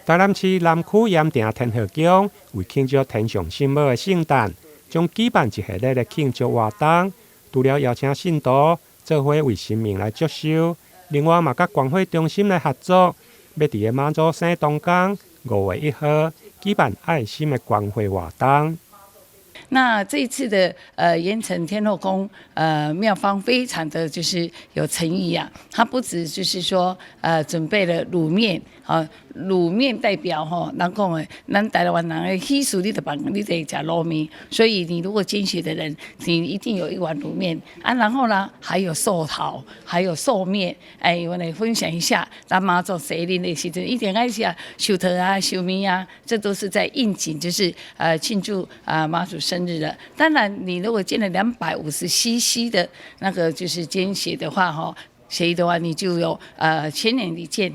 台南市南区盐埕天后宫为庆祝天上圣母的圣诞，将举办一系列的庆祝活动。除了邀请信徒做伙为神明来祝寿，另外嘛，甲关怀中心来合作，要伫个妈祖生当天5月1号举办爱心的关怀活动。那这一次的盐埕天后宫庙方非常的就是有诚意啊，它不止就是说准备了卤面啊，卤面代表人讲的，咱台湾人的习俗，你得帮你得吃卤面，所以你如果捐血的人，你一定有一碗卤面啊，然后呢还有寿桃，还有寿面，我来分享一下，咱妈祖生日的时阵，一定爱吃寿桃啊、寿面啊，这都是在应景，就是庆祝妈祖生日的。当然，你如果捐了250cc 的那个就是捐血的话，协议的话，你就有千年礼券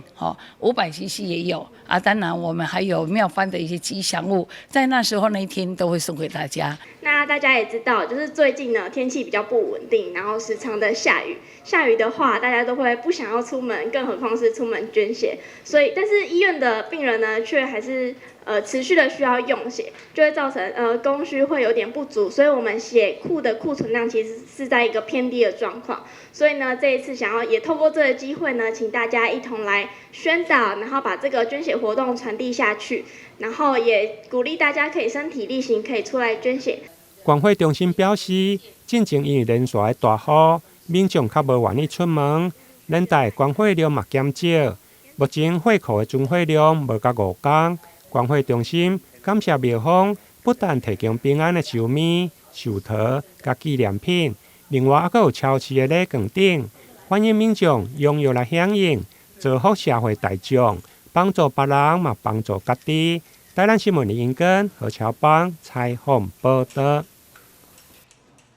，500cc 也有啊。当然，我们还有庙方的一些吉祥物，在那时候那一天都会送给大家。那大家也知道，就是最近呢天气比较不稳定，然后时常的下雨。下雨的话，大家都会不想要出门，更何况是出门捐血。所以，但是医院的病人呢，却还是持续的需要用血，就会造成供需会有点不足。所以我们血库的库存量其实是在一个偏低的状况。所以呢，这一次想要也透过这个机会呢，请大家一同来宣导，然后把这个捐血活动传递下去，然后也鼓励大家可以身体力行，可以出来捐血。关怀中心表示，进前因为连续的大雨，民众较无愿意出门，连带关怀量嘛减少。目前会库的存货量无到5天。关怀中心感谢庙方不但提供平安的寿面、寿桃甲纪念品，另外还有超市的礼券等，欢迎民众踊跃来响应，造福社会大众，帮助别人嘛帮助家己。台南新闻林英根、何乔邦采访报道。